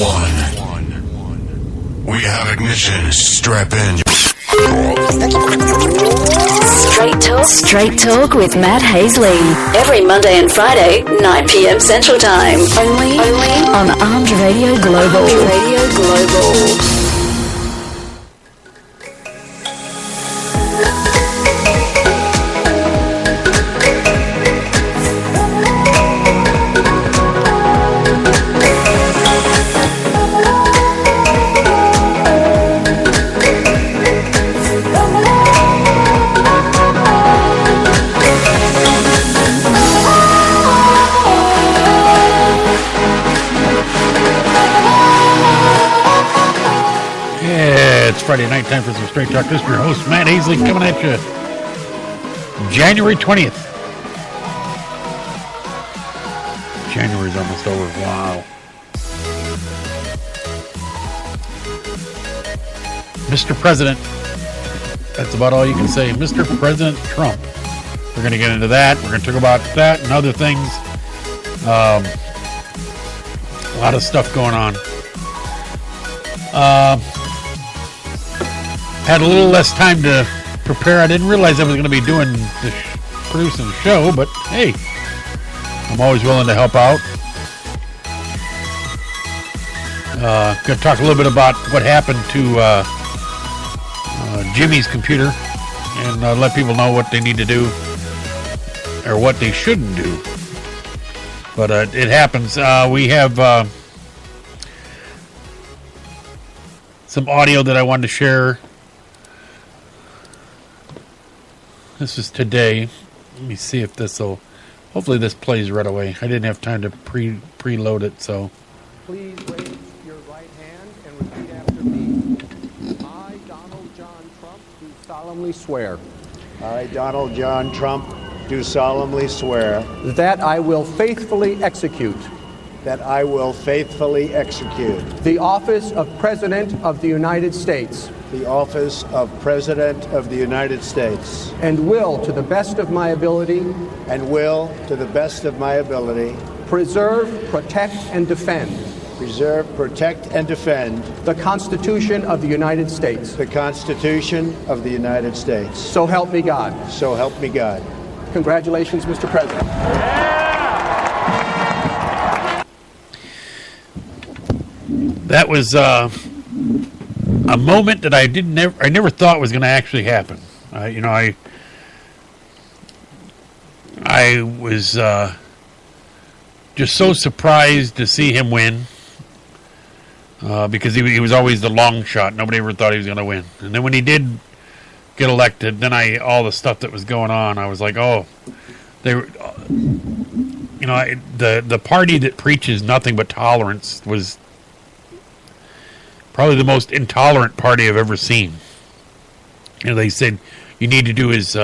1. We have ignition. Strap in. Straight Talk with Matt Hasley. Every Monday and Friday, 9 p.m. Central Time. Only on Armed Radio Global. Friday night time for some Straight Talk. This is your host, Matt Hasley, coming at you January 20th. January's almost over. Wow. Mr. President. That's about all you can say. Mr. President Trump. We're going to get into that. We're going to talk about that and other things. A lot of stuff going on. Had a little less time to prepare. I didn't realize I was going to be doing producing the show, but hey, I'm always willing to help out. Going to talk a little bit about what happened to Jimmy's computer and let people know what they need to do or what they shouldn't do. But it happens. We have some audio that I wanted to share. This is today. Let me see if this will... Hopefully this plays right away. I didn't have time to preload it, so... Please raise your right hand and repeat after me. I, Donald John Trump, do solemnly swear. I, Donald John Trump, do solemnly swear. That I will faithfully execute. That I will faithfully execute. The office of President of the United States. The office of President of the United States. And will, to the best of my ability. And will, to the best of my ability. Preserve, protect, and defend. Preserve, protect, and defend. The Constitution of the United States. The Constitution of the United States. So help me God. So help me God. Congratulations, Mr. President. That was a moment that I never thought was going to actually happen. I was just so surprised to see him win because he was always the long shot. Nobody ever thought he was going to win. And then when he did get elected, then all the stuff that was going on, I was like, oh, they were, the party that preaches nothing but tolerance was probably the most intolerant party I've ever seen. They said you need to do is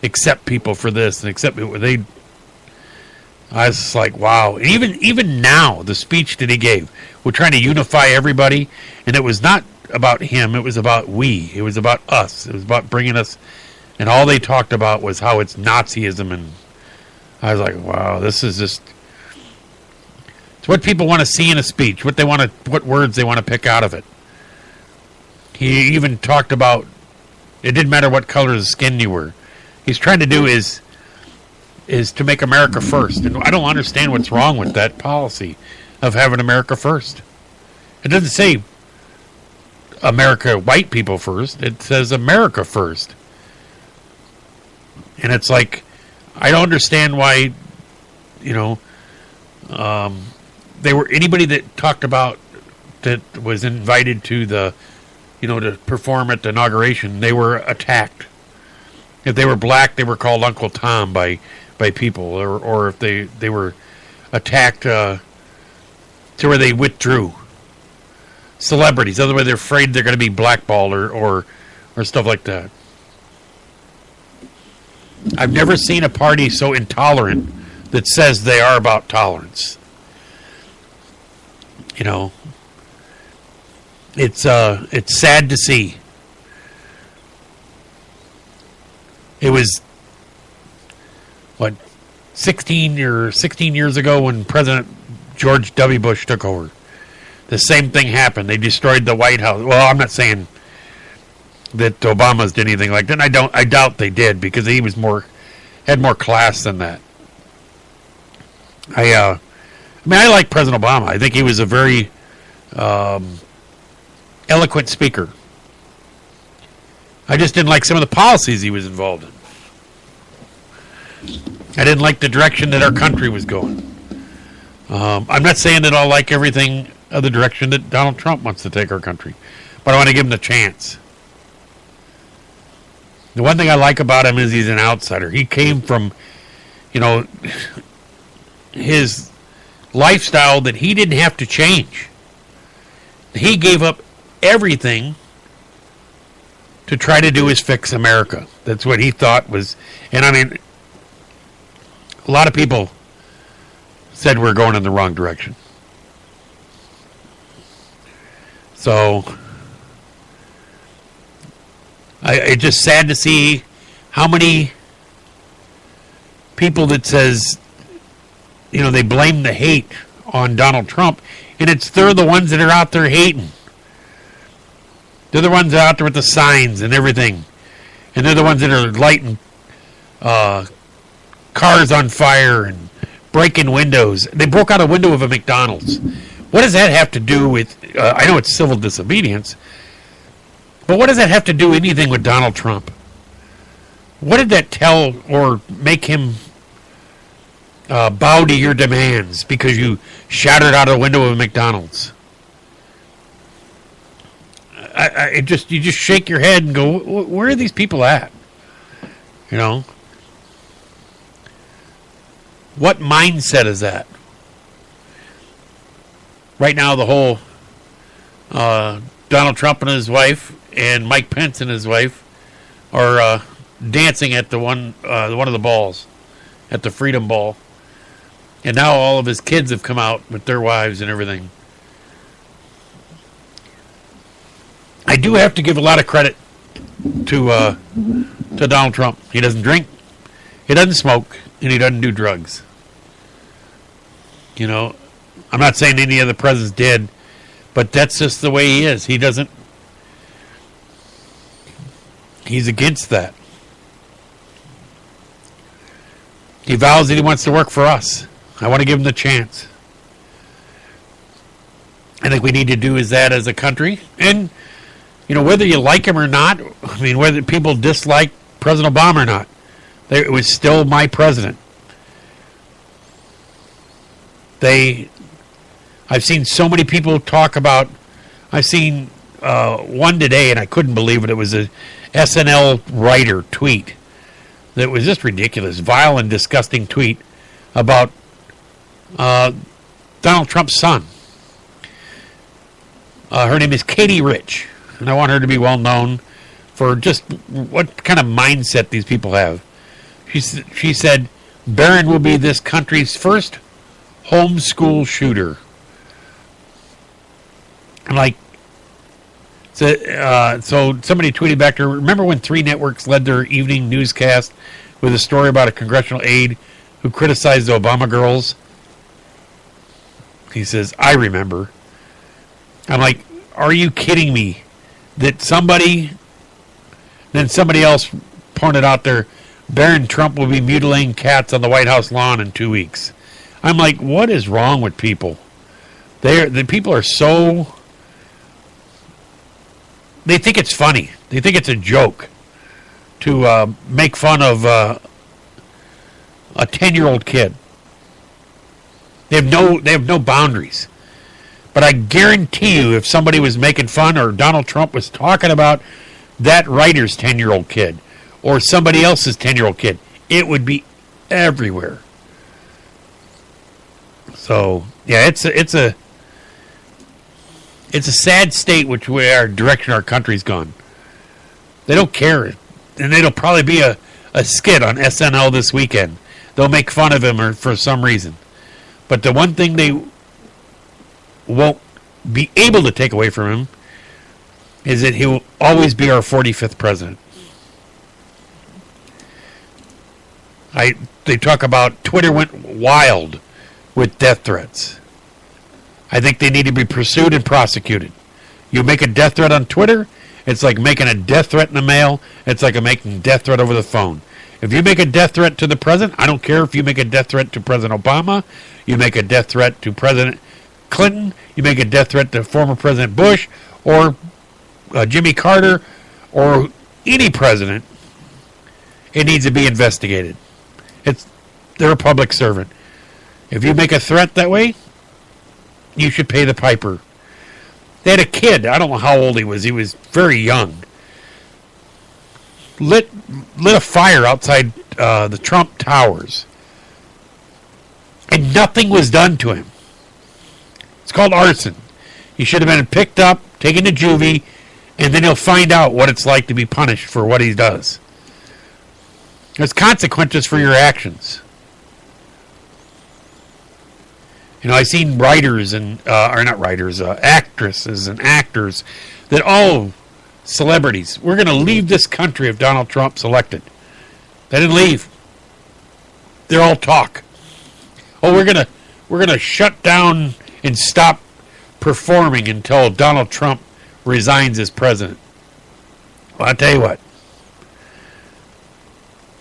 accept people for this and accept people. I was just like, wow. And even now, the speech that he gave, we're trying to unify everybody, and it was not about him. It was about we. It was about us. It was about bringing us. And all they talked about was how it's Nazism, and I was like, wow, this is just. It's what people want to see in a speech. What words they want to pick out of it. He even talked about it didn't matter what color of skin you were. He's trying to do is to make America first. And I don't understand what's wrong with that policy of having America first. It doesn't say America white people first. It says America first. And it's like, I don't understand why, they were anybody that talked about that was invited to the to perform at the inauguration, they were attacked. If they were black, they were called Uncle Tom by people, or if they were attacked to where they withdrew. Celebrities, otherwise they're afraid they're going to be blackballed or stuff like that. I've never seen a party so intolerant that says they are about tolerance. It's sad to see. It was 16 years ago when President George W. Bush took over. the same thing happened. They destroyed the White House. Well, I'm not saying that Obama's did anything like that. I doubt they did, because he was had more class than that. I like President Obama. I think he was a very eloquent speaker. I just didn't like some of the policies he was involved in. I didn't like the direction that our country was going. I'm not saying that I'll like everything of the direction that Donald Trump wants to take our country, but I want to give him the chance. The one thing I like about him is he's an outsider. He came from, his lifestyle that he didn't have to change. He gave up everything to try to do is fix America. That's what he thought was, and I mean, a lot of people said we're going in the wrong direction. So, it's just sad to see how many people that says, they blame the hate on Donald Trump, and they're the ones that are out there hating. They're the ones out there with the signs and everything. And they're the ones that are lighting cars on fire and breaking windows. They broke out a window of a McDonald's. What does that have to do with, I know it's civil disobedience, but what does that have to do anything with Donald Trump? What did that tell or make him bow to your demands because you shattered out a window of a McDonald's? You just shake your head and go, where are these people at? What mindset is that? Right now, the whole Donald Trump and his wife and Mike Pence and his wife are dancing at one of the balls, at the Freedom Ball, and now all of his kids have come out with their wives and everything. I do have to give a lot of credit to Donald Trump. He doesn't drink, he doesn't smoke, and he doesn't do drugs. I'm not saying any of the presidents did, but that's just the way he is. He's against that. He vows that he wants to work for us. I want to give him the chance. I think we need to do is that as a country. And, whether you like him or not, whether people dislike President Obama or not, it was still my president. I've seen so many people talk about, I've seen one today, and I couldn't believe it. It was a SNL Writer tweet that was just ridiculous, vile and disgusting tweet about Donald Trump's son. Her name is Katie Rich, and I want her to be well known for just what kind of mindset these people have. She said, Barron will be this country's first homeschool shooter. I'm like, so somebody tweeted back to her, remember when 3 networks led their evening newscast with a story about a congressional aide who criticized the Obama girls? He says, I remember. I'm like, are you kidding me? That somebody else pointed out there, Barron Trump will be mutilating cats on the White House lawn in 2 weeks. I'm like, what is wrong with people? The people are so... They think it's funny. They think it's a joke to make fun of a 10-year-old kid. They have no boundaries. But I guarantee you, if somebody was making fun or Donald Trump was talking about that writer's 10-year-old kid or somebody else's 10-year-old kid, it would be everywhere. So yeah, it's a sad state where our direction our country's gone. They don't care, and it'll probably be a skit on SNL this weekend. They'll make fun of him for some reason. But the one thing they won't be able to take away from him is that he will always be our 45th president. They talk about Twitter went wild with death threats. I think they need to be pursued and prosecuted. You make a death threat on Twitter, it's like making a death threat in the mail. It's like making a death threat over the phone. If you make a death threat to the president, I don't care if you make a death threat to President Obama, you make a death threat to President Clinton, you make a death threat to former President Bush, or Jimmy Carter, or any president, it needs to be investigated. They're a public servant. If you make a threat that way, you should pay the piper. They had a kid, I don't know how old he was very young, lit a fire outside the Trump Towers. And nothing was done to him. It's called arson. He should have been picked up, taken to juvie, and then he'll find out what it's like to be punished for what he does. There's consequences for your actions. You know, I've seen writers and, actresses and actors that, celebrities, we're going to leave this country if Donald Trump's elected. They didn't leave. They're all talk. We're gonna shut down and stop performing until Donald Trump resigns as president. Well, I'll tell you what.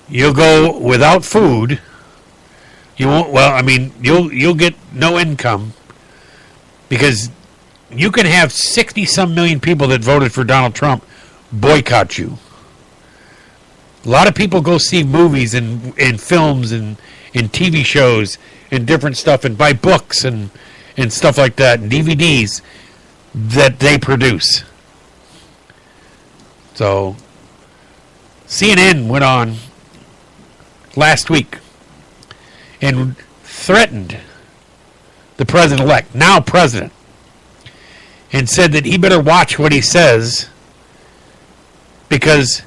You'll go without food. You won't. Well, I mean, you'll get no income because you can have 60-some million people that voted for Donald Trump boycott you. A lot of people go see movies and films and TV shows and different stuff and buy books and stuff like that and DVDs that they produce. So CNN went on last week and threatened the president-elect, now president, and said that he better watch what he says because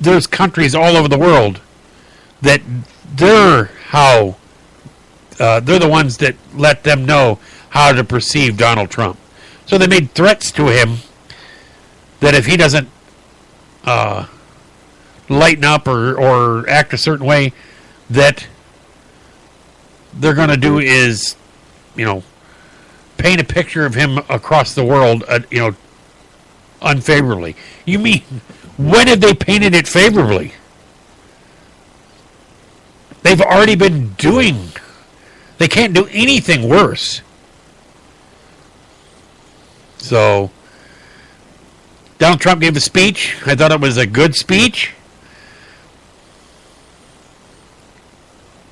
there's countries all over the world that they're the ones that let them know how to perceive Donald Trump. So they made threats to him that if he doesn't lighten up or act a certain way, that they're going to do is, paint a picture of him across the world, unfavorably. You mean, when have they painted it favorably? They've already been doing. They can't do anything worse. So, Donald Trump gave a speech. I thought it was a good speech.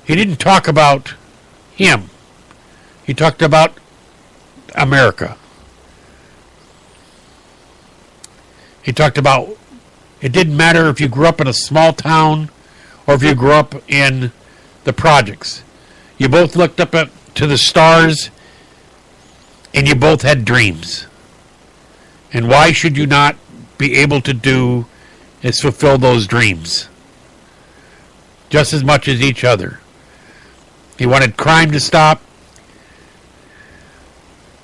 He didn't talk about him. He talked about America. He talked about it didn't matter if you grew up in a small town or if you grew up in the projects. You both looked up to the stars and you both had dreams. And why should you not be able to do is fulfill those dreams just as much as each other? He wanted crime to stop.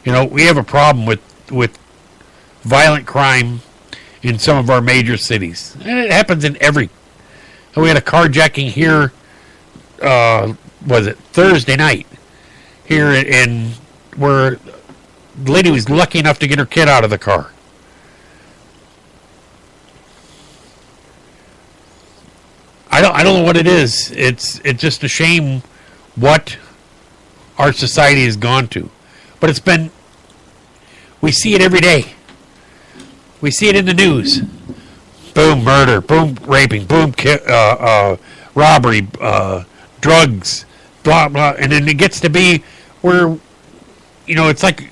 We have a problem with violent crime in some of our major cities. And it happens in every. We had a carjacking here, was it Thursday night, here in where the lady was lucky enough to get her kid out of the car. I don't know what it is. It's just a shame what our society has gone to. But we see it every day. We see it in the news. Boom, murder. Boom, raping. Boom, robbery. Drugs. Blah, blah. And then it gets to be where, it's like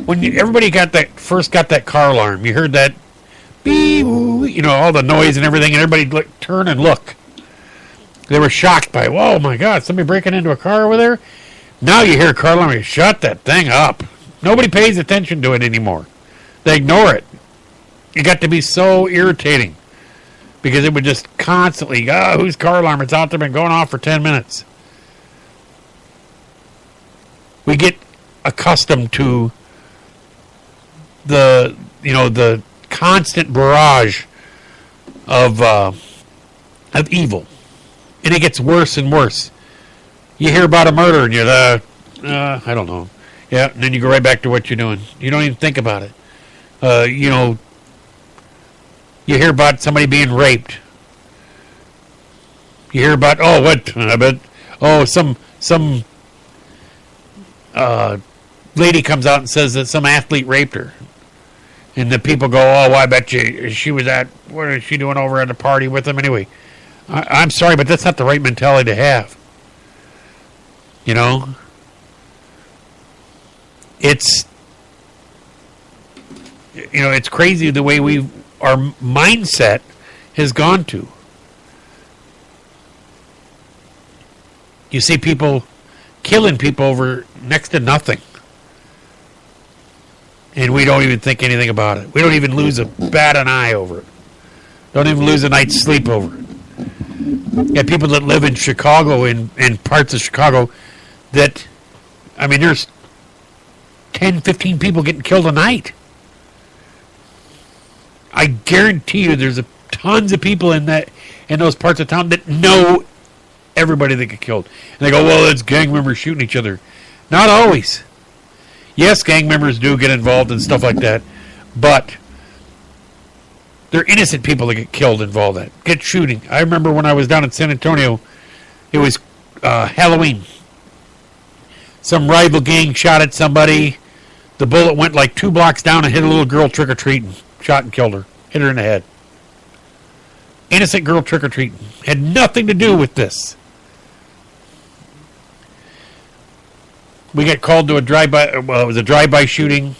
when everybody first got that car alarm. You heard that beep, all the noise and everything, and everybody turn and look. They were shocked by, oh my God, somebody breaking into a car over there? Now you hear a car alarm, you shut that thing up. Nobody pays attention to it anymore. They ignore it. It got to be so irritating because it would just constantly, whose car alarm? It's out there, been going off for 10 minutes. We get accustomed to the constant barrage of evil. And it gets worse and worse. You hear about a murder and you're I don't know. Yeah, and then you go right back to what you're doing. You don't even think about it. You hear about somebody being raped. You hear about, some lady comes out and says that some athlete raped her. And the people go, oh, well, I bet you she was what is she doing over at a party with him anyway? I'm sorry, but that's not the right mentality to have. It's crazy the way our mindset has gone to. You see people killing people over next to nothing. And we don't even think anything about it. We don't even bat an eye over it. Don't even lose a night's sleep over it. You have people that live in Chicago, in parts of Chicago, that, there's 10, 15 people getting killed a night. I guarantee you there's tons of people in those parts of town that know everybody that get killed. And they go, well, it's gang members shooting each other. Not always. Yes, gang members do get involved in stuff like that, but they're innocent people that get killed involved in that. Get shooting. I remember when I was down in San Antonio, it was Halloween. Some rival gang shot at somebody. The bullet went like 2 blocks down and hit a little girl trick-or-treating. Shot and killed her. Hit her in the head. Innocent girl trick-or-treating. Had nothing to do with this. We got called to a drive-by. Well, it was a drive-by shooting.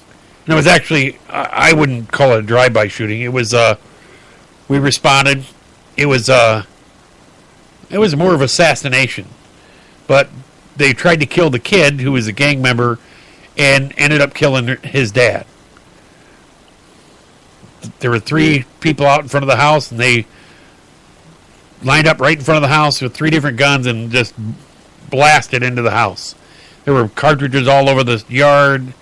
And it was actually, I wouldn't call it a drive-by shooting. It was, we responded. It was more of assassination. But they tried to kill the kid who was a gang member and ended up killing his dad. There were 3 people out in front of the house, and they lined up right in front of the house with 3 different guns and just blasted into the house. There were cartridges all over the yard.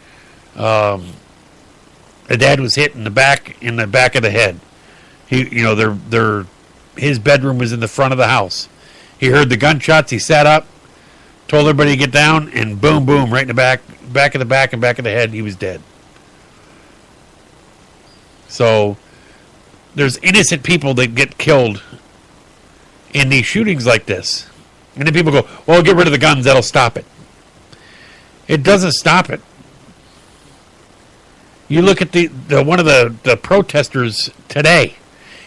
The dad was hit in the back of the head. His bedroom was in the front of the house. He heard the gunshots. He sat up, told everybody to get down, and boom, boom, right in the back of the back and back of the head. He was dead. So there's innocent people that get killed in these shootings like this. And then people go, well, get rid of the guns. That'll stop it. It doesn't stop it. You look at one of the protesters today.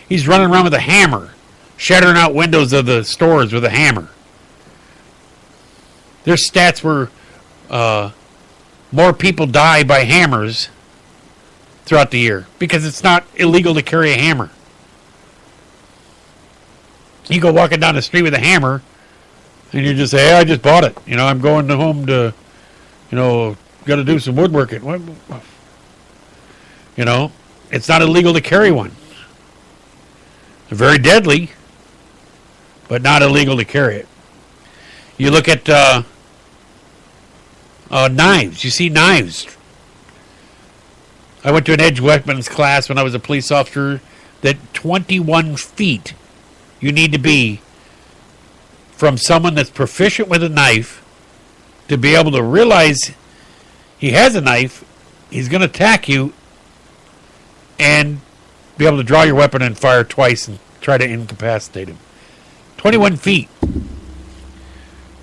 He's running around with a hammer, shattering out windows of the stores with a hammer. Their stats were more people die by hammers throughout the year because it's not illegal to carry a hammer. You go walking down the street with a hammer, and you just say, hey, I just bought it. I'm going home to, got to do some woodworking. It's not illegal to carry one. They're very deadly, but not illegal to carry it. You look at knives. You see knives. I went to an edge weapons class when I was a police officer that 21 feet you need to be from someone that's proficient with a knife to be able to realize he has a knife, he's going to attack you, and be able to draw your weapon and fire twice and try to incapacitate him. 21 feet.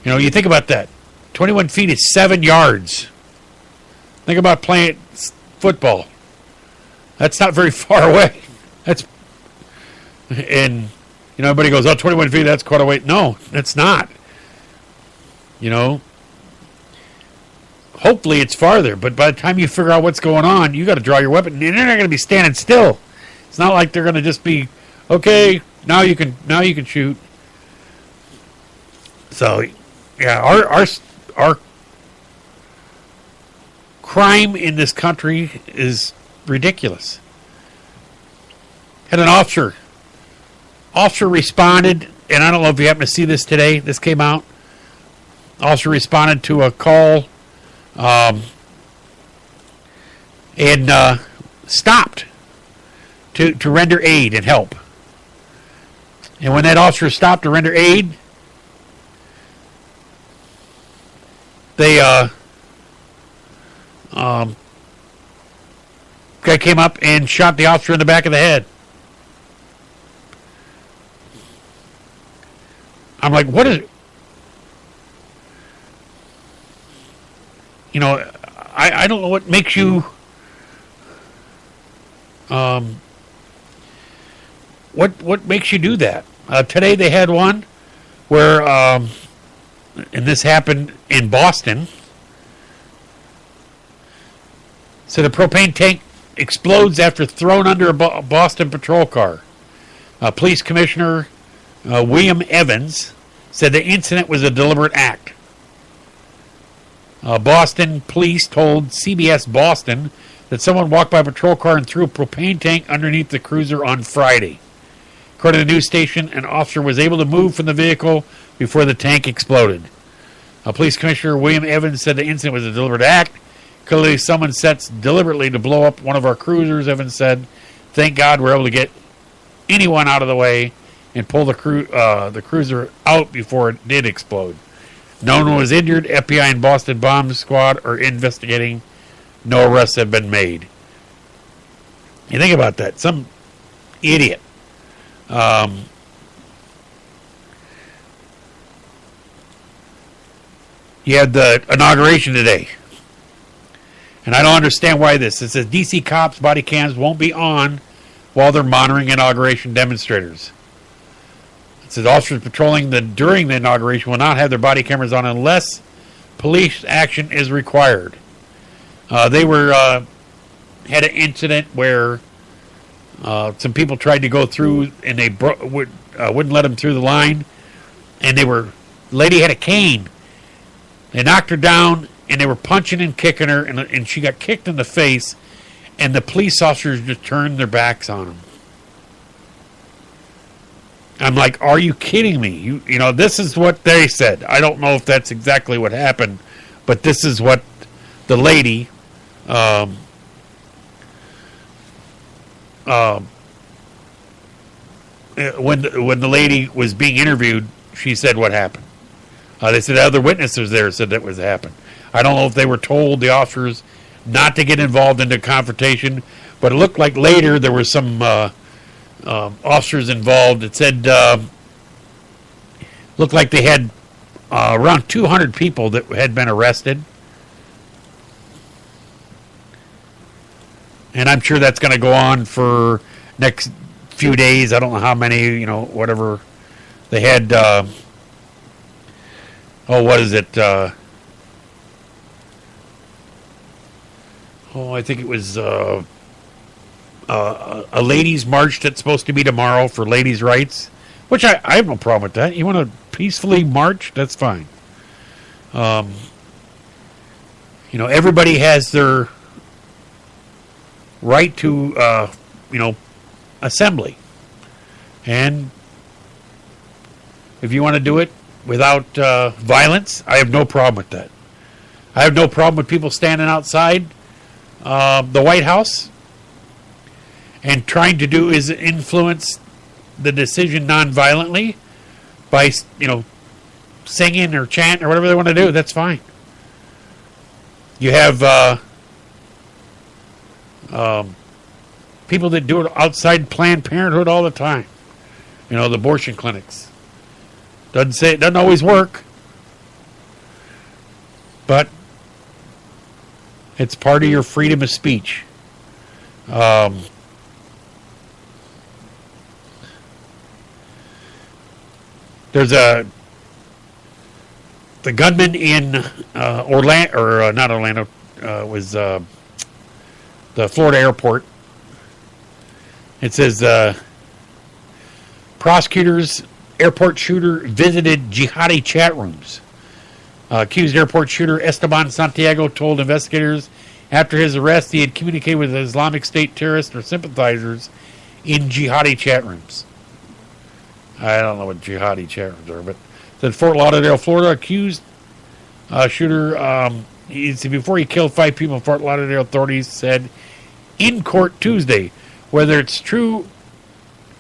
You think about that. 21 feet is 7 yards. Think about playing football. That's not very far away. And everybody goes, 21 feet, that's quite a way. No, it's not. Hopefully it's farther, but by the time you figure out what's going on, you got to draw your weapon, and they're not going to be standing still. It's not like they're going to just be, okay, now you can shoot. So, yeah, our crime in this country is ridiculous. Had an officer responded, and I don't know if you happen to see this today. This came out. Officer responded to a call. And stopped to render aid and help. And when that officer stopped to render aid, they Guy came up and shot the officer in the back of the head. I'm like, what is it? You know, I don't know what makes you what makes you do that. Today they had one where and this happened in Boston. So the propane tank explodes after thrown under a Boston patrol car. Police Commissioner William Evans said the incident was a deliberate act. Boston police told CBS Boston that someone walked by a patrol car and threw a propane tank underneath the cruiser on Friday. According to the news station, an officer was able to move from the vehicle before the tank exploded. Police Commissioner William Evans said the incident was a deliberate act. Clearly, someone sets deliberately to blow up one of our cruisers, Evans said. Thank God we're able to get anyone out of the way and pull the cruiser out before it did explode. No one was injured. FBI and Boston Bomb Squad are investigating. No arrests have been made. You think about that. Some idiot. You had the inauguration today. And I don't understand why this. It says DC cops' body cams won't be on while they're monitoring inauguration demonstrators. It says officers patrolling during the inauguration will not have their body cameras on unless police action is required. They had an incident where some people tried to go through and they wouldn't let them through the line, and lady had a cane. They knocked her down and they were punching and kicking her, and she got kicked in the face, and the police officers just turned their backs on them. I'm like, are you kidding me? You know, this is what they said. I don't know if that's exactly what happened, but this is what the lady, when the lady was being interviewed, she said what happened. They said other witnesses there said that was happened. I don't know if they were told, the officers, not to get involved in the confrontation, but it looked like later there were some officers involved. It said looked like they had around 200 people that had been arrested. And I'm sure that's going to go on for next few days. I don't know how many, whatever. They had, what is it? I think it was a ladies' march that's supposed to be tomorrow for ladies' rights, which I have no problem with that. You want to peacefully march? That's fine. Everybody has their right to, assembly. And if you want to do it without violence, I have no problem with that. I have no problem with people standing outside the White House and trying to do is influence the decision non-violently by, singing or chanting or whatever they want to do. That's fine. You have people that do it outside Planned Parenthood all the time. The abortion clinics. Doesn't always work, but it's part of your freedom of speech. There's the gunman in Orlando, or not Orlando, was the Florida airport. It says prosecutors, airport shooter visited jihadi chat rooms. Accused airport shooter Esteban Santiago told investigators after his arrest he had communicated with Islamic State terrorists or sympathizers in jihadi chat rooms. I don't know what jihadi chat rooms are, but said Fort Lauderdale, Florida, accused shooter, before he killed 5 people in Fort Lauderdale, authorities said in court Tuesday. Whether it's true,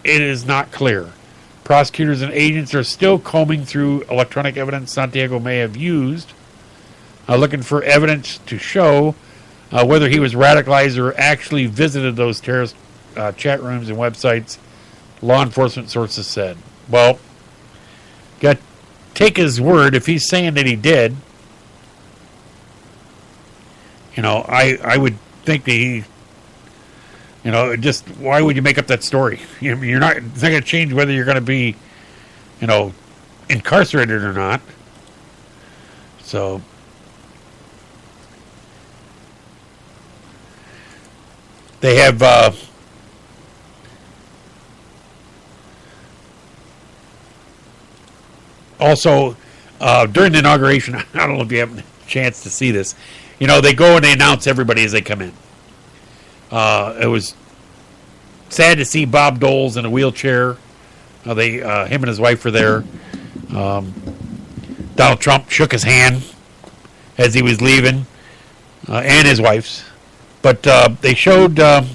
it is not clear. Prosecutors and agents are still combing through electronic evidence Santiago may have used, looking for evidence to show whether he was radicalized or actually visited those terrorist chat rooms and websites, law enforcement sources said. Well, got to take his word. If he's saying that he did, I would think that he, just why would you make up that story? You're not. It's not going to change whether you're going to be, incarcerated or not. So. They have also during the inauguration. I don't know if you have a chance to see this. They go and they announce everybody as they come in. It was sad to see Bob Dole's in a wheelchair. Him and his wife were there. Donald Trump shook his hand as he was leaving, and his wife's. But they showed Bill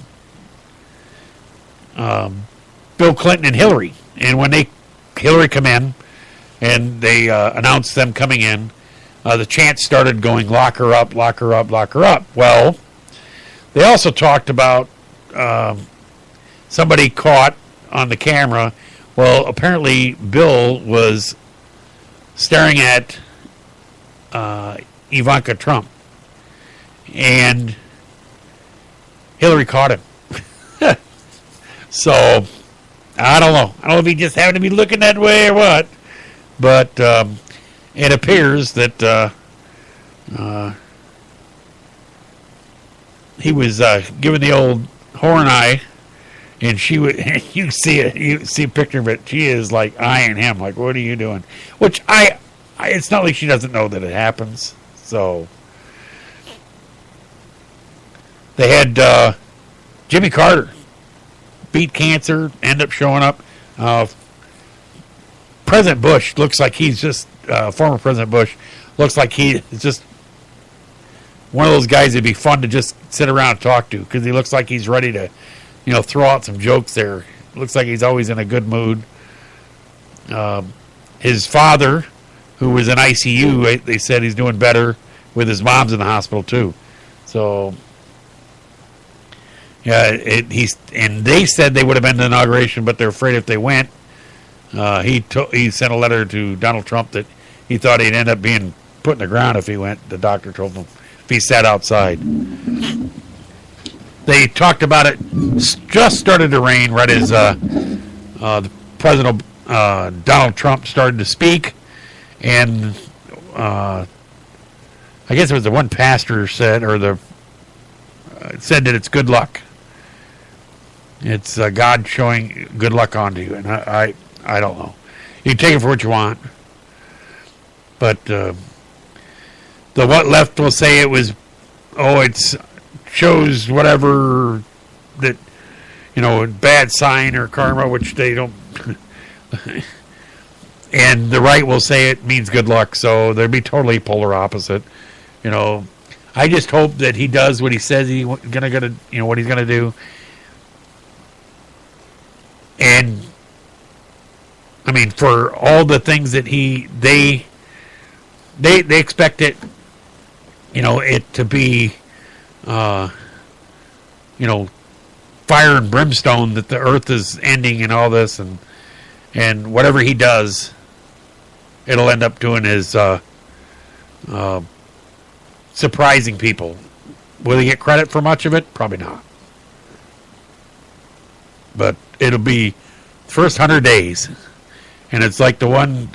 Clinton and Hillary. And when Hillary come in and they announced them coming in, the chant started going, lock her up, lock her up, lock her up. Well, they also talked about somebody caught on the camera. Well, apparently Bill was staring at Ivanka Trump. And Hillary caught him. So, I don't know. I don't know if he just happened to be looking that way or what. But it appears that he was giving the old horn eye. And she would, you see a picture of it. She is like eyeing him, like, what are you doing? Which it's not like she doesn't know that it happens. So, they had Jimmy Carter beat cancer, end up showing up. President Bush looks like he's just, former President Bush, looks like he is just one of those guys that'd be fun to just sit around and talk to, because he looks like he's ready to, throw out some jokes there. Looks like he's always in a good mood. His father, who was in ICU, they said he's doing better, with his mom's in the hospital too. So, yeah, and they said they would have been the inauguration, but they're afraid if they went. He sent a letter to Donald Trump that he thought he'd end up being put in the ground if he went. The doctor told him if he sat outside. They talked about it. Just started to rain right as the President Donald Trump started to speak, and I guess it was the one pastor said, or said that it's good luck. It's God showing good luck onto you, and I don't know. You can take it for what you want, but the what left will say it was, it's shows whatever that bad sign or karma, which they don't. And the right will say it means good luck, so they'd be totally polar opposite. I just hope that he does what he says he's gonna what he's gonna do. And I mean, for all the things that they expect it, it to be, fire and brimstone, that the earth is ending and all this, and whatever he does, it'll end up doing his surprising people. Will he get credit for much of it? Probably not. But it'll be the first 100 days. And it's like the one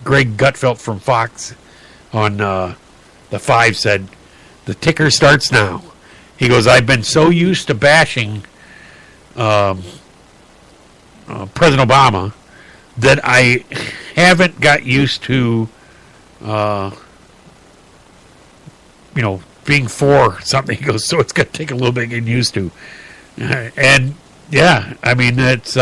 Greg Gutfeld from Fox on the 5 said, the ticker starts now. He goes, I've been so used to bashing President Obama that I haven't got used to being for something. He goes, so it's going to take a little bit getting used to. And yeah, I mean, it's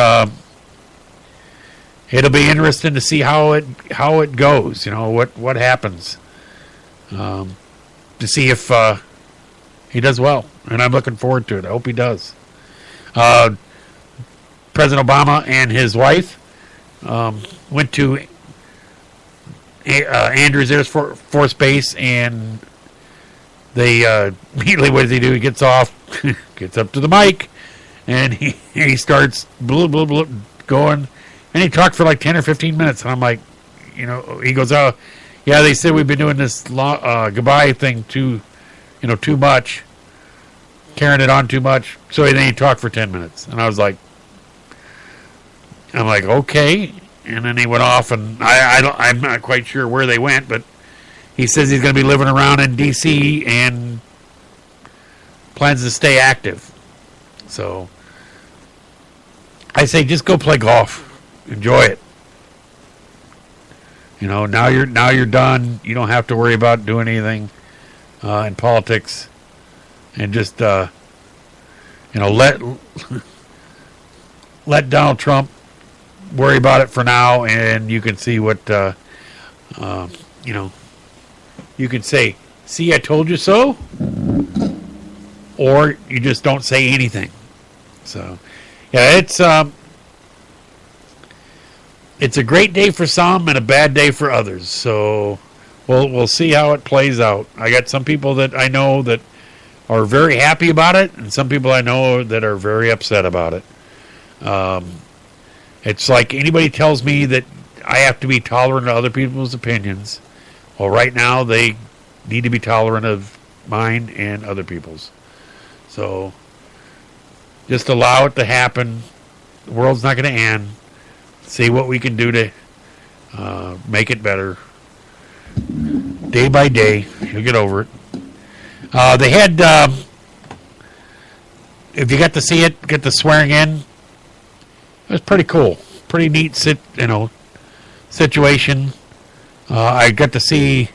it'll be interesting to see how it goes. What happens. To see if he does well, and I'm looking forward to it. I hope he does. President Obama and his wife went to Andrews Air Force Base and they immediately, what does he do? He gets off, gets up to the mic, and he starts blah, blah, blah, going. And he talked for like 10 or 15 minutes. And I'm like, he goes, oh, yeah, they said we've been doing this goodbye thing too much, carrying it on too much. So then he talked for 10 minutes. And I'm like, okay. And then he went off, and I'm not quite sure where they went, but he says he's going to be living around in D.C. and plans to stay active. So I say just go play golf. Enjoy it. Now you're done. You don't have to worry about doing anything in politics. And just let Donald Trump worry about it for now, and you can see what you can say, see, I told you so, or you just don't say anything. So yeah, it's a great day for some and a bad day for others. So we'll see how it plays out. I got some people that I know that are very happy about it, and some people I know that are very upset about it. It's like anybody tells me that I have to be tolerant of other people's opinions. Well, right now they need to be tolerant of mine and other people's. So just allow it to happen. The world's not going to end. See what we can do to make it better. Day by day, you'll get over it. They had, if you got to see it, get the swearing in. It was pretty cool. Pretty neat situation. I got to see,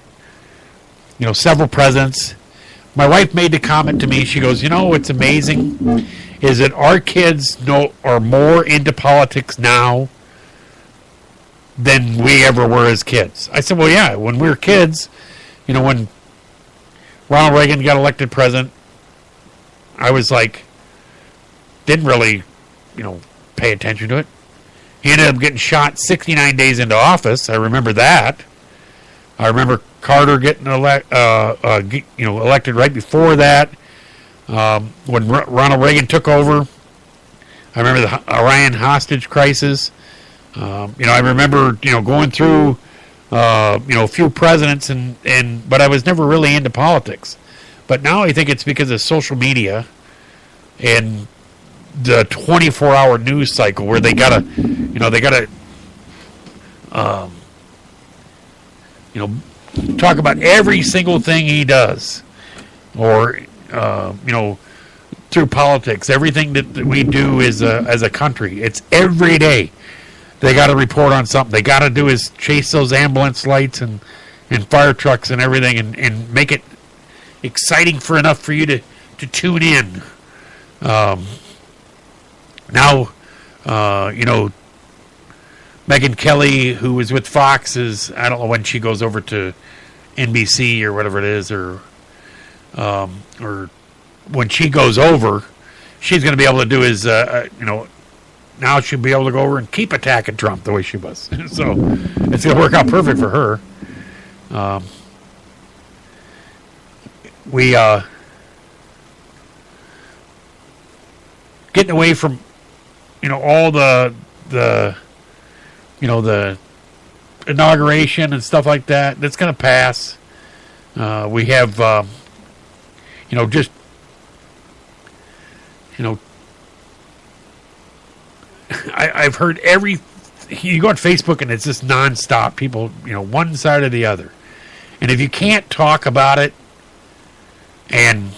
several presidents. My wife made the comment to me. She goes, what's amazing is that our kids are more into politics now than we ever were as kids. I said, well, yeah, when we were kids, when Ronald Reagan got elected president, I was like, didn't really, pay attention to it. He ended up getting shot 69 days into office. I remember that. I remember Carter getting elected right before that. When Ronald Reagan took over, I remember the Iran hostage crisis. I remember going through a few presidents but I was never really into politics. But now I think it's because of social media and the 24-hour news cycle where they gotta talk about every single thing he does, or through politics, everything that we do as a country. It's every day they got to report on something. They got to do is chase those ambulance lights and fire trucks and everything, and make it exciting enough for you to tune in. Now, Megyn Kelly, who was with Fox, I don't know when she goes over to NBC or whatever it is, or when she goes over, she's going to be able to do now she'll be able to go over and keep attacking Trump the way she was. So it's going to work out perfect for her. We getting away from all the inauguration and stuff like that. That's going to pass. We have I've heard you go on Facebook and it's just nonstop. People, one side or the other. And if you can't talk about it and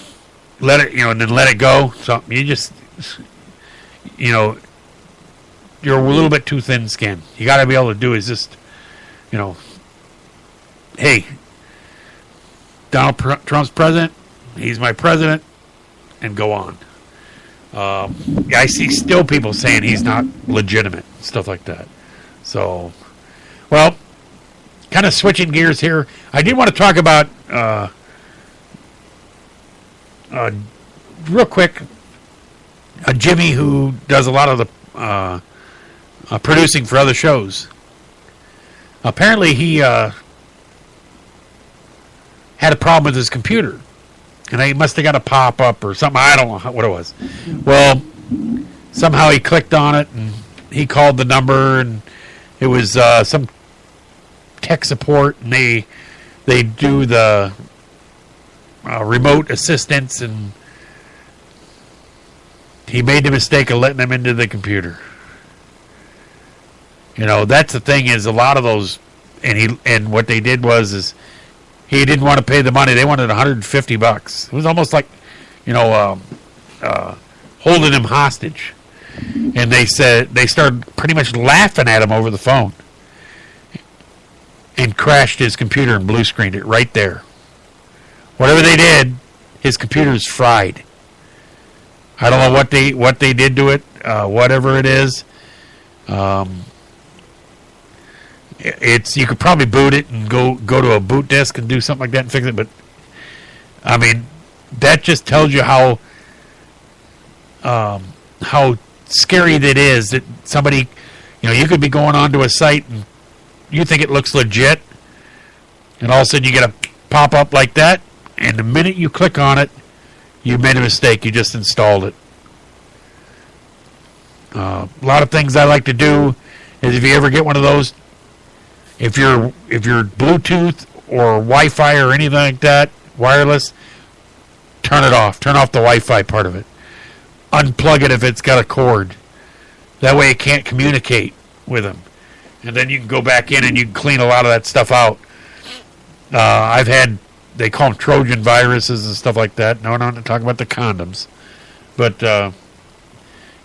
let it, and then let it go, so you just, you're a little bit too thin-skinned. You got to be able to do is just, hey, Donald Trump's president, he's my president, and go on. I see still people saying he's not legitimate, stuff like that. So, well, kind of switching gears here. I did want to talk about, real quick, Jimmy, who does a lot of the producing for other shows. Apparently he had a problem with his computer. And he must have got a pop-up or something. I don't know what it was. Well, somehow he clicked on it, and he called the number, and it was some tech support, and they do the remote assistance, and he made the mistake of letting them into the computer. You know, that's the thing, is a lot of those, and what they did was he didn't want to pay the money. They wanted $150. It was almost like, you know, holding him hostage. And they started pretty much laughing at him over the phone, and crashed his computer and blue screened it right there. Whatever they did, his computer's fried. I don't know what they did to it. Whatever it is, you could probably boot it and go to a boot disk and do something like that and fix it. But I mean, that just tells you how scary that is. That somebody, you know, you could be going onto a site and you think it looks legit, and all of a sudden you get a pop up like that, and the minute you click on it, you made a mistake. You just installed it. A lot of things I like to do is, if you ever get one of those, if you're Bluetooth or Wi-Fi or anything like that, wireless, turn it off. Turn off the Wi-Fi part of it. Unplug it if it's got a cord. That way it can't communicate with them. And then you can go back in and you can clean a lot of that stuff out. I've had, they call them Trojan viruses and stuff like that. No, I'm not talking about the condoms. But,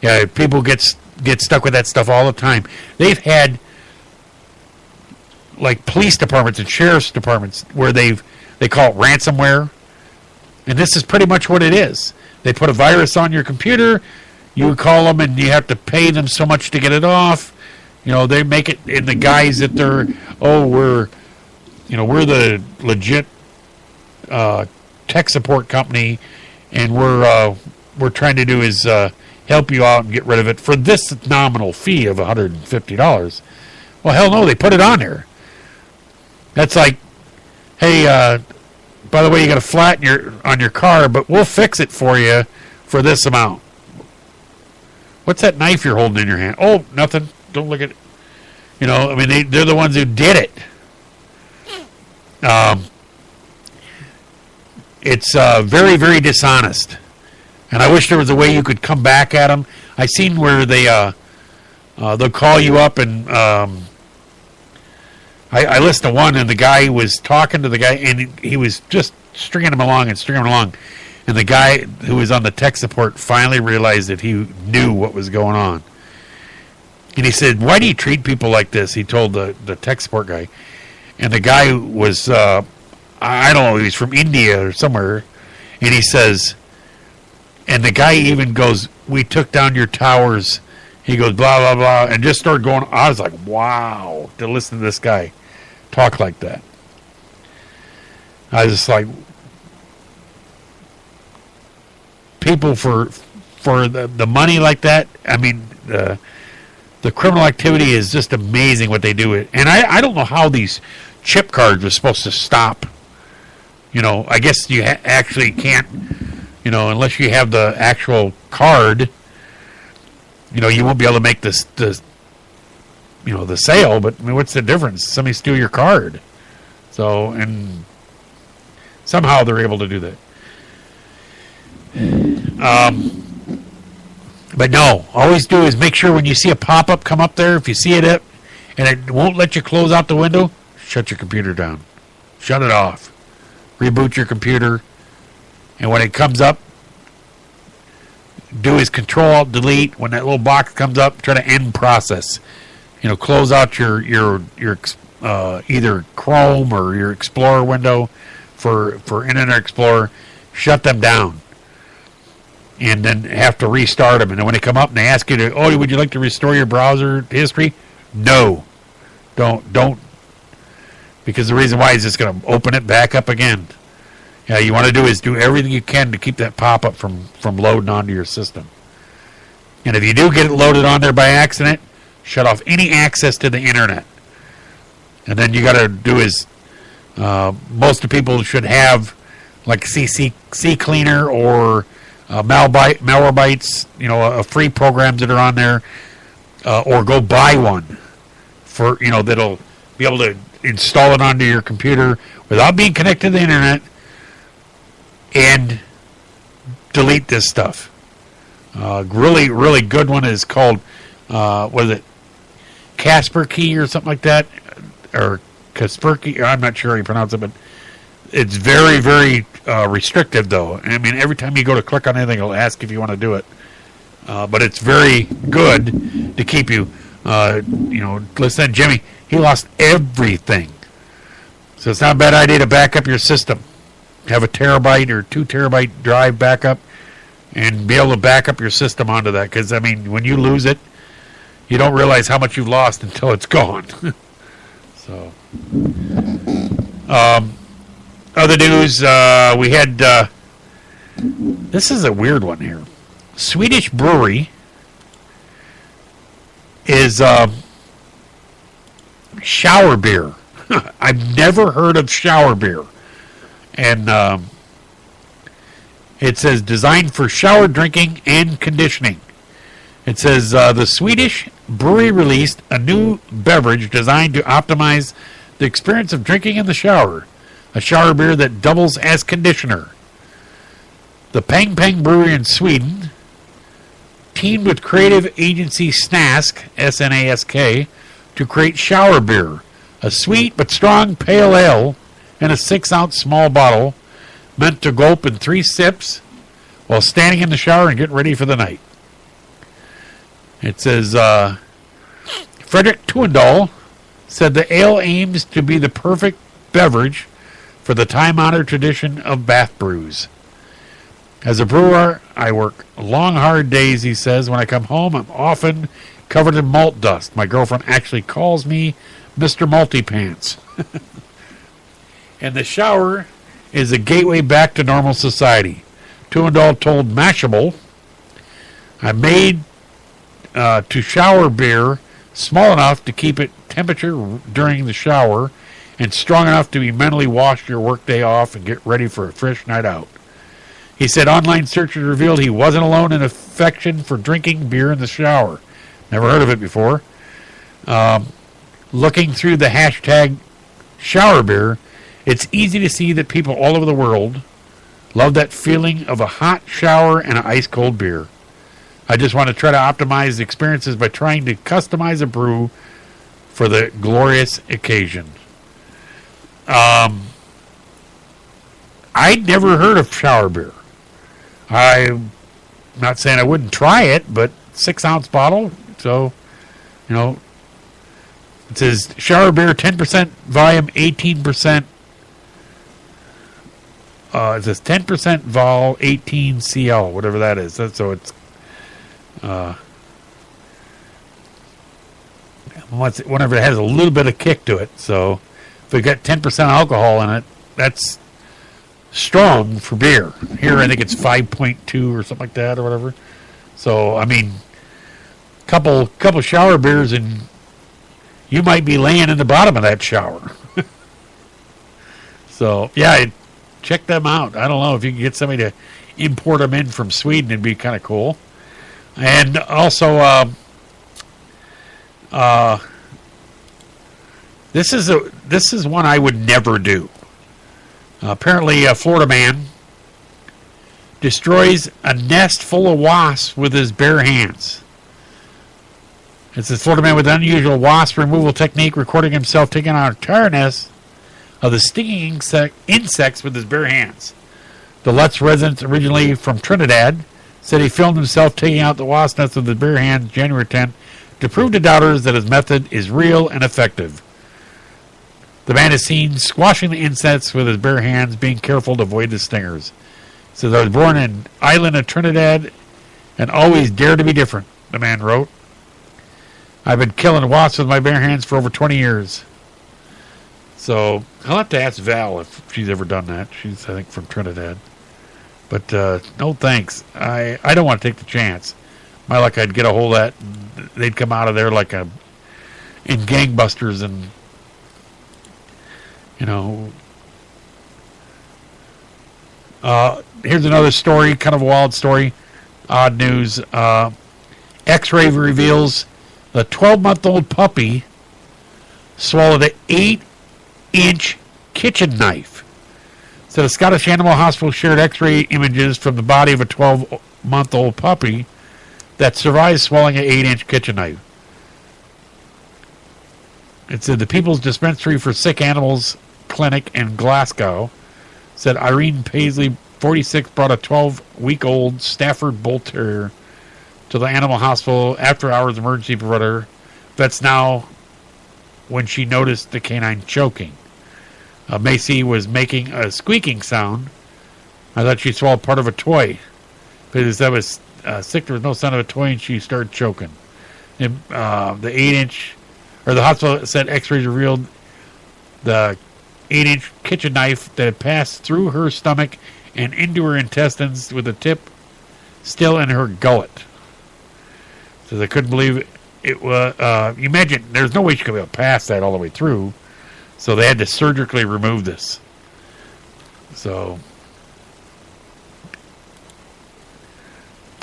yeah, people get stuck with that stuff all the time. They've had, like, police departments and sheriff's departments where they call it ransomware. And this is pretty much what it is. They put a virus on your computer. You call them and you have to pay them so much to get it off. You know, they make it in the guise that we're the legit tech support company, and we're trying to do is help you out and get rid of it for this nominal fee of $150. Well, hell no, they put it on there. That's like, hey, by the way, you got a flat on your car, but we'll fix it for you for this amount. What's that knife you're holding in your hand? Oh, nothing. Don't look at it. You know, I mean, they're the ones who did it. It's very, very dishonest. And I wish there was a way you could come back at them. I seen where they'll call you up, and I listened to one, and the guy was talking to the guy, and he was just stringing him along. And the guy who was on the tech support finally realized that he knew what was going on. And he said, "Why do you treat people like this?" He told the tech support guy. And the guy was, I don't know, he was from India or somewhere. And he says, and the guy even goes, "We took down your towers." He goes, blah, blah, blah, and just started going. I was like, wow, to listen to this guy talk like that. I was just like, people for the money like that, I mean, the criminal activity is just amazing what they do. And I don't know how these chip cards are supposed to stop. You know, I guess you actually can't, you know, unless you have the actual card, you know, you won't be able to make the sale. But I mean, what's the difference? Somebody steal your card. So, and somehow they're able to do that. But no, always do is make sure when you see a pop-up come up there, if you see it up and it won't let you close out the window, shut your computer down. Shut it off. Reboot your computer. And when it comes up, do is Control-Alt-Delete. When that little box comes up, try to end process. You know, close out your either Chrome or your Explorer window for Internet Explorer. Shut them down. And then have to restart them. And then when they come up and they ask you to, oh, would you like to restore your browser history? No. Don't. Because the reason why is it's going to open it back up again. Yeah, you want to do is do everything you can to keep that pop-up from loading onto your system. And if you do get it loaded on there by accident, shut off any access to the internet. And then you got to do is, most of the people should have like C Cleaner or Malwarebytes, free programs that are on there, or go buy one for, that'll be able to install it onto your computer without being connected to the internet and delete this stuff. Really, really good one is called, what is it? Kaspersky or something like that, or Kaspersky. I'm not sure how you pronounce it, but it's very, very restrictive, though. I mean, every time you go to click on anything, it'll ask if you want to do it. But it's very good to keep you. Listen, Jimmy, he lost everything, so it's not a bad idea to back up your system. Have a terabyte or 2 terabyte drive backup, and be able to back up your system onto that. Because I mean, when you lose it, you don't realize how much you've lost until it's gone. So, other news, we had, this is a weird one here. Swedish brewery is shower beer. I've never heard of shower beer. And it says designed for shower drinking and conditioning. It says the Swedish brewery released a new beverage designed to optimize the experience of drinking in the shower. A shower beer that doubles as conditioner. The Pang Pang Brewery in Sweden teamed with creative agency Snask, S-N-A-S-K, to create shower beer, a sweet but strong pale ale in a 6-ounce small bottle meant to gulp in 3 sips while standing in the shower and getting ready for the night. It says, Frederick Tuendal said the ale aims to be the perfect beverage for the time-honored tradition of bath brews. As a brewer, I work long, hard days, he says. When I come home, I'm often covered in malt dust. My girlfriend actually calls me Mr. Malty Pants. And the shower is a gateway back to normal society. Tuendal told Mashable, I made to shower beer small enough to keep it temperature during the shower and strong enough to be mentally wash your workday off and get ready for a fresh night out. He said online searches revealed he wasn't alone in affection for drinking beer in the shower. Never heard of it before. Looking through the hashtag shower beer, it's easy to see that people all over the world love that feeling of a hot shower and an ice-cold beer. I just want to try to optimize the experiences by trying to customize a brew for the glorious occasion. I'd never heard of shower beer. I'm not saying I wouldn't try it, but 6-ounce bottle, so, it says shower beer, 10% volume, 18%. It says 10% vol, 18 CL, whatever that is. So it's whenever it has a little bit of kick to it. So if we got 10% alcohol in it, that's strong for beer. Here I think it's 5.2 or something like that or whatever. So I mean, couple shower beers and you might be laying in the bottom of that shower. So yeah, check them out. I don't know if you can get somebody to import them in from Sweden. It'd be kind of cool. And also, this is one I would never do. Apparently, a Florida man destroys a nest full of wasps with his bare hands. It's a Florida man with an unusual wasp removal technique, recording himself taking out an entire nest of the stinging insects with his bare hands. The Lutz resident, originally from Trinidad, said he filmed himself taking out the wasp nest with his bare hands January 10th to prove to doubters that his method is real and effective. The man is seen squashing the insects with his bare hands, being careful to avoid the stingers. Says, I was born in island of Trinidad and always dared to be different, the man wrote. I've been killing wasps with my bare hands for over 20 years. So I'll have to ask Val if she's ever done that. She's, I think, from Trinidad. But no thanks. I don't want to take the chance. My luck, I'd get a hold of that. They'd come out of there like in gangbusters and, Here's another story, kind of a wild story. Odd news. X-ray reveals the 12-month-old puppy swallowed an 8-inch kitchen knife. So the Scottish Animal Hospital shared X-ray images from the body of a 12-month-old puppy that survived swallowing an 8-inch kitchen knife. It said the People's Dispensary for Sick Animals Clinic in Glasgow said Irene Paisley, 46, brought a 12-week-old Stafford Bull Terrier to the animal hospital after hours emergency provider. Vets now when she noticed the canine choking. Macy was making a squeaking sound. I thought she swallowed part of a toy. Because that was sick, there was no sign of a toy, and she started choking. The 8-inch, or the hospital said X-rays revealed the 8-inch kitchen knife that had passed through her stomach and into her intestines with the tip still in her gullet. So they couldn't believe it was. You imagine, there's no way she could be able to pass that all the way through. So they had to surgically remove this. So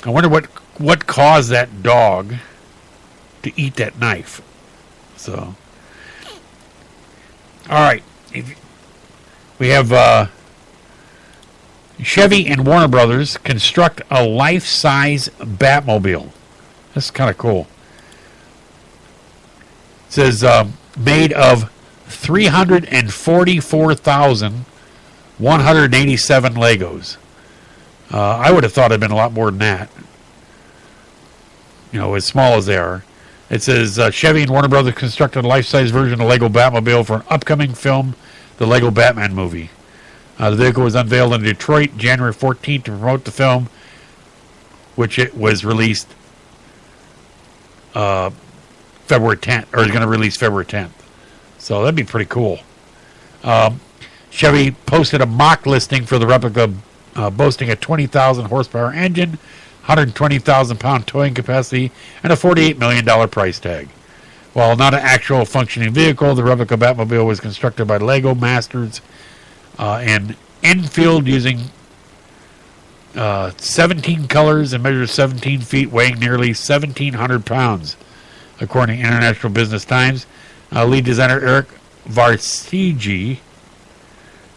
I wonder what caused that dog to eat that knife. So, all right, we have Chevy and Warner Brothers construct a life-size Batmobile. That's kind of cool. It says made of 344,187 Legos. I would have thought it'd been a lot more than that. You know, as small as they are. It says Chevy and Warner Brothers constructed a life-size version of Lego Batmobile for an upcoming film, the Lego Batman movie. The vehicle was unveiled in Detroit January 14th to promote the film, which it was released February 10th, or is going to release February 10th. So that'd be pretty cool. Chevy posted a mock listing for the replica, boasting a 20,000 horsepower engine, 120,000 pound towing capacity, and a $48 million price tag. While not an actual functioning vehicle, the replica Batmobile was constructed by Lego Masters in Enfield using 17 colors and measures 17 feet, weighing nearly 1,700 pounds, according to International Business Times. Lead designer Eric Varsigi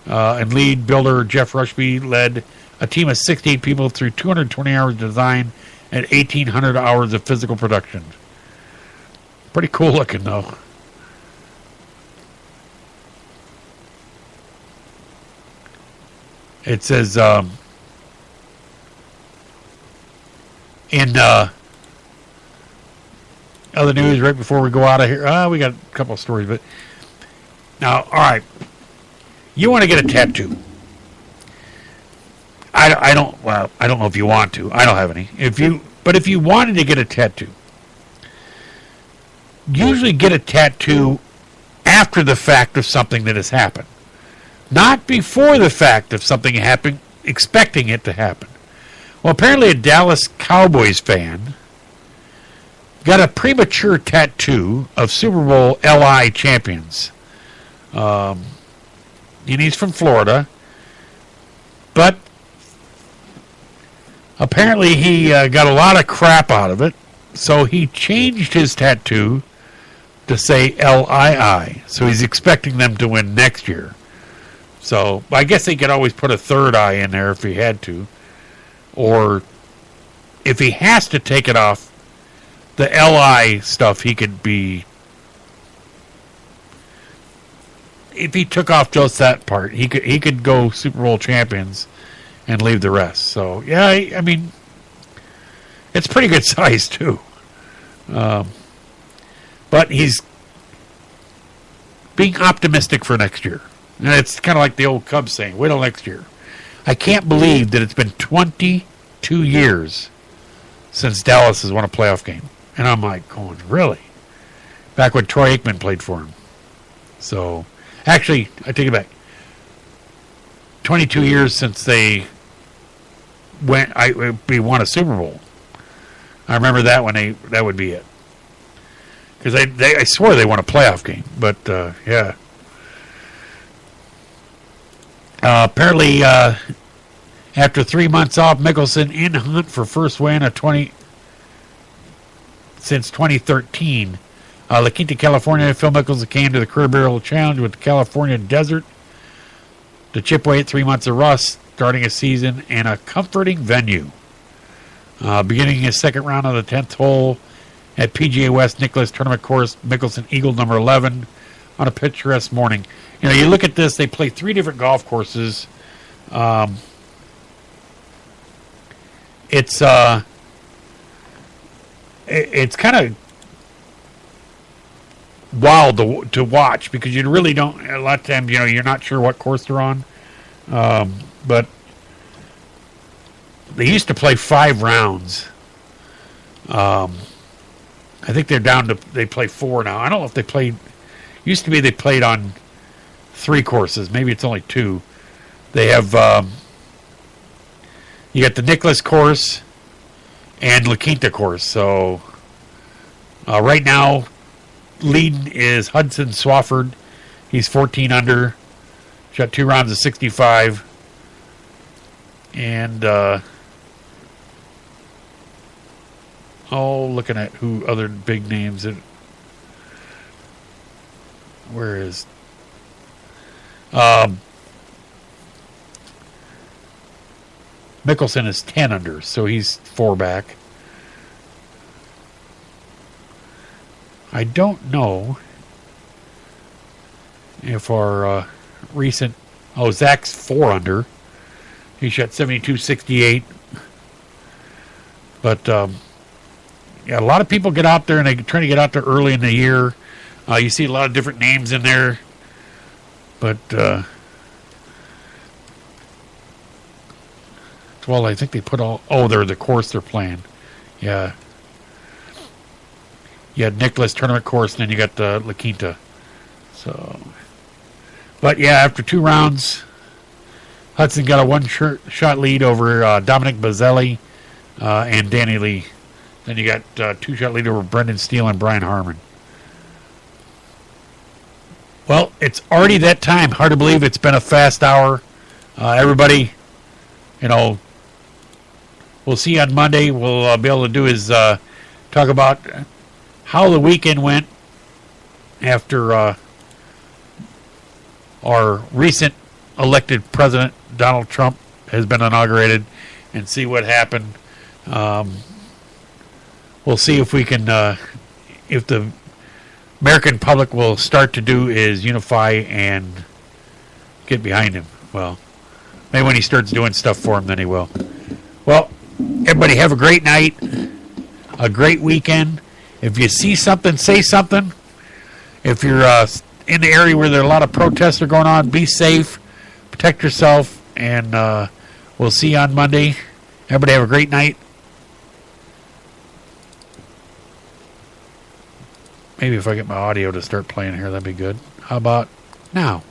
and lead builder Jeff Rushby led a team of 68 people through 220 hours of design and 1,800 hours of physical production. Pretty cool looking, though. It says in other news, right before we go out of here, we got a couple of stories, but now, all right, you want to get a tattoo. I don't know if you want to. I don't have any. If you wanted to get a tattoo, usually get a tattoo after the fact of something that has happened, not before the fact of something happening, expecting it to happen. Well, apparently a Dallas Cowboys fan got a premature tattoo of Super Bowl LI champions. And he's from Florida. But apparently he got a lot of crap out of it. So he changed his tattoo to say LII. So he's expecting them to win next year. So I guess he could always put a third eye in there if he had to. Or if he has to take it off, the LI stuff, he could be... If he took off just that part, he could go Super Bowl champions and leave the rest. So, yeah, I mean, it's pretty good size, too. But he's being optimistic for next year. And it's kind of like the old Cubs saying, wait till next year. I can't believe that it's been 22 years since Dallas has won a playoff game. And I'm like, going, really? Back when Troy Aikman played for him. So, actually, I take it back. 22 years since they won a Super Bowl. I remember that when that would be it. Because I swore they won a playoff game. But, yeah. Apparently, After 3 months off, Mickelson in hunt for first win of since 2013. La Quinta, California. Phil Mickelson came to the Career Barrel Challenge with the California Desert to chip away at 3 months of rust, starting a season in a comforting venue. Beginning his second round of the 10th hole at PGA West Nicholas Tournament Course, Mickelson eagled number 11 on a picturesque morning. You know, you look at this, they play 3 different golf courses. It's kind of wild to watch because you really don't. A lot of times, you know, you're not sure what course they're on. But they used to play 5 rounds. I think they're down to they play 4 now. I don't know if they played. Used to be they played on 3 courses. Maybe it's only 2. They have. You got the Nicholas course and La Quinta course. So right now, leading is Hudson Swafford. He's 14 under. Shot 2 rounds of 65. And looking at who other big names. Where is Mickelson is 10 under, so he's 4 back. I don't know if our recent... Zach's 4 under. He shot 72.68. But, a lot of people get out there, and they're trying to get out there early in the year. You see a lot of different names in there. But, well, I think they put all... they're the course they're playing. Yeah. You had Nicholas Tournament Course, and then you got the La Quinta. So... But, yeah, after 2 rounds, Hudson got a 1-shot lead over Dominic Bazzelli and Danny Lee. Then you got 2-shot lead over Brendan Steele and Brian Harmon. Well, it's already that time. Hard to believe it's been a fast hour. Everybody, we'll see you on Monday. We'll be able to do is talk about how the weekend went after our recent elected president, Donald Trump, has been inaugurated, and see what happened. We'll see if we can, if the American public will start to do is unify and get behind him. Well, maybe when he starts doing stuff for him, then he will. Well, everybody have a great night, a great weekend. If you see something, say something. If you're in the area where there are a lot of protests are going on, be safe, protect yourself, and we'll see you on Monday. Everybody have a great night. Maybe if I get my audio to start playing here, that'd be good. How about now?